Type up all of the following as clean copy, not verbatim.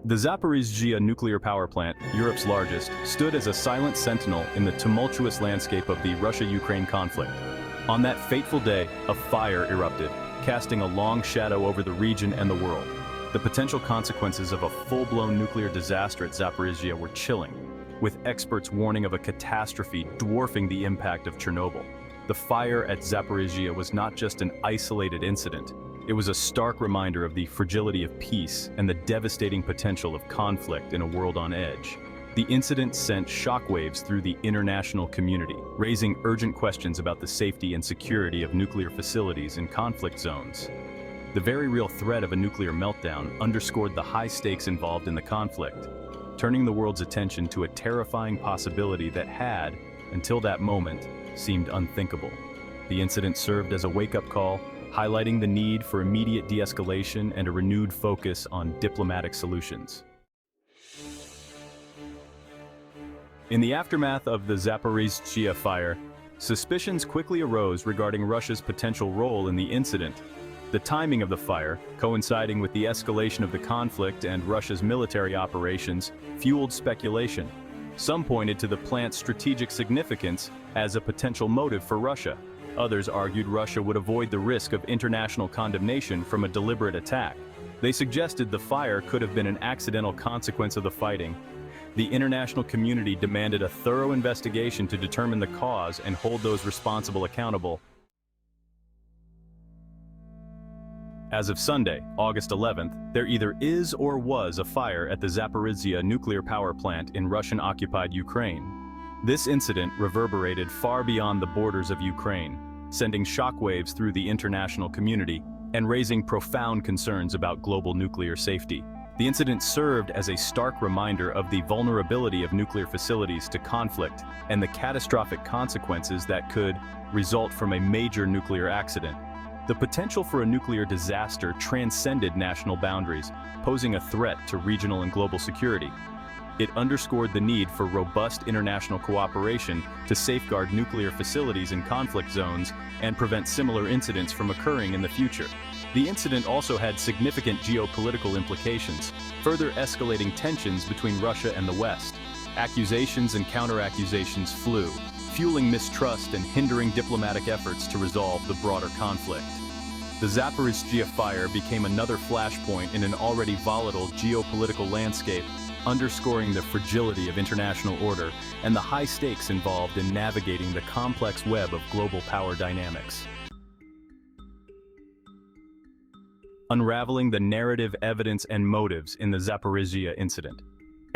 The Zaporizhia Nuclear Power Plant, Europe's largest, stood as a silent sentinel in the tumultuous landscape of the Russia-Ukraine conflict. On that fateful day, a fire erupted, casting a long shadow over the region and the world. The potential consequences of a full-blown nuclear disaster at Zaporizhia were chilling, with experts warning of a catastrophe dwarfing the impact of Chernobyl. The fire at Zaporizhia was not just an isolated incident. It was a stark reminder of the fragility of peace and the devastating potential of conflict in a world on edge. The incident sent shockwaves through the international community, raising urgent questions about the safety and security of nuclear facilities in conflict zones. The very real threat of a nuclear meltdown underscored the high stakes involved in the conflict, turning the world's attention to a terrifying possibility that had, until that moment, seemed unthinkable. The incident served as a wake-up call, highlighting the need for immediate de-escalation and a renewed focus on diplomatic solutions. In the aftermath of the Zaporizhia fire, suspicions quickly arose regarding Russia's potential role in the incident. The timing of the fire, coinciding with the escalation of the conflict and Russia's military operations, fueled speculation. Some pointed to the plant's strategic significance as a potential motive for Russia. Others argued Russia would avoid the risk of international condemnation from a deliberate attack. They suggested the fire could have been an accidental consequence of the fighting. The international community demanded a thorough investigation to determine the cause and hold those responsible accountable. As of Sunday, August 11th, there either is or was a fire at the Zaporizhia Nuclear Power Plant in Russian-occupied Ukraine. This incident reverberated far beyond the borders of Ukraine, sending shockwaves through the international community and raising profound concerns about global nuclear safety. The incident served as a stark reminder of the vulnerability of nuclear facilities to conflict and the catastrophic consequences that could result from a major nuclear accident. The potential for a nuclear disaster transcended national boundaries, posing a threat to regional and global security. It underscored the need for robust international cooperation to safeguard nuclear facilities in conflict zones and prevent similar incidents from occurring in the future. The incident also had significant geopolitical implications, further escalating tensions between Russia and the West. Accusations and counter-accusations flew, fueling mistrust and hindering diplomatic efforts to resolve the broader conflict. The Zaporizhia fire became another flashpoint in an already volatile geopolitical landscape, underscoring the fragility of international order and the high stakes involved in navigating the complex web of global power dynamics. Unraveling the narrative, evidence, and motives in the Zaporizhia incident.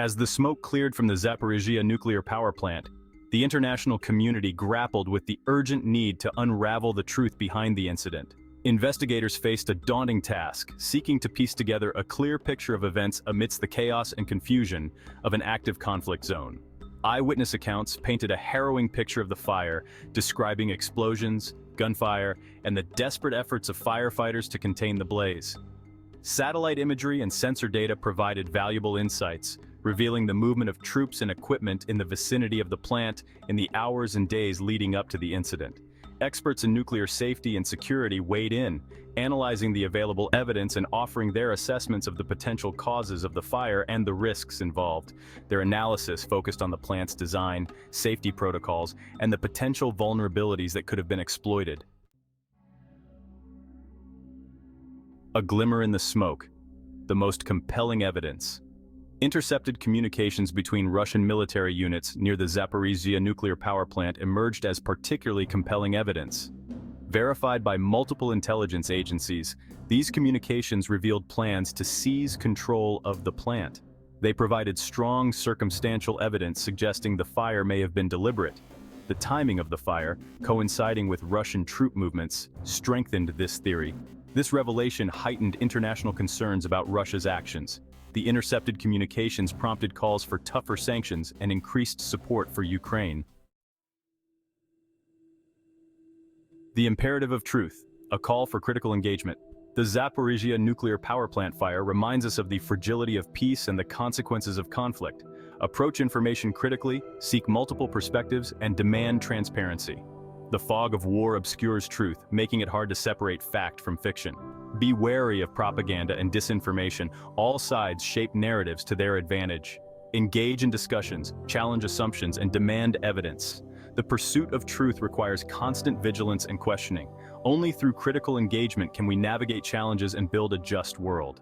As the smoke cleared from the Zaporizhia nuclear power plant, the international community grappled with the urgent need to unravel the truth behind the incident. Investigators faced a daunting task, seeking to piece together a clear picture of events amidst the chaos and confusion of an active conflict zone. Eyewitness accounts painted a harrowing picture of the fire, describing explosions, gunfire, and the desperate efforts of firefighters to contain the blaze. Satellite imagery and sensor data provided valuable insights, revealing the movement of troops and equipment in the vicinity of the plant in the hours and days leading up to the incident. Experts in nuclear safety and security weighed in, analyzing the available evidence and offering their assessments of the potential causes of the fire and the risks involved. Their analysis focused on the plant's design, safety protocols, and the potential vulnerabilities that could have been exploited. A glimmer in the smoke, the most compelling evidence. Intercepted communications between Russian military units near the Zaporizhia nuclear power plant emerged as particularly compelling evidence. Verified by multiple intelligence agencies, these communications revealed plans to seize control of the plant. They provided strong circumstantial evidence suggesting the fire may have been deliberate. The timing of the fire, coinciding with Russian troop movements, strengthened this theory. This revelation heightened international concerns about Russia's actions. The intercepted communications prompted calls for tougher sanctions and increased support for Ukraine. The imperative of truth, a call for critical engagement. The Zaporizhia nuclear power plant fire reminds us of the fragility of peace and the consequences of conflict. Approach information critically, seek multiple perspectives, and demand transparency. The fog of war obscures truth, making it hard to separate fact from fiction. Be wary of propaganda and disinformation. All sides shape narratives to their advantage. Engage in discussions, challenge assumptions, and demand evidence. The pursuit of truth requires constant vigilance and questioning. Only through critical engagement can we navigate challenges and build a just world.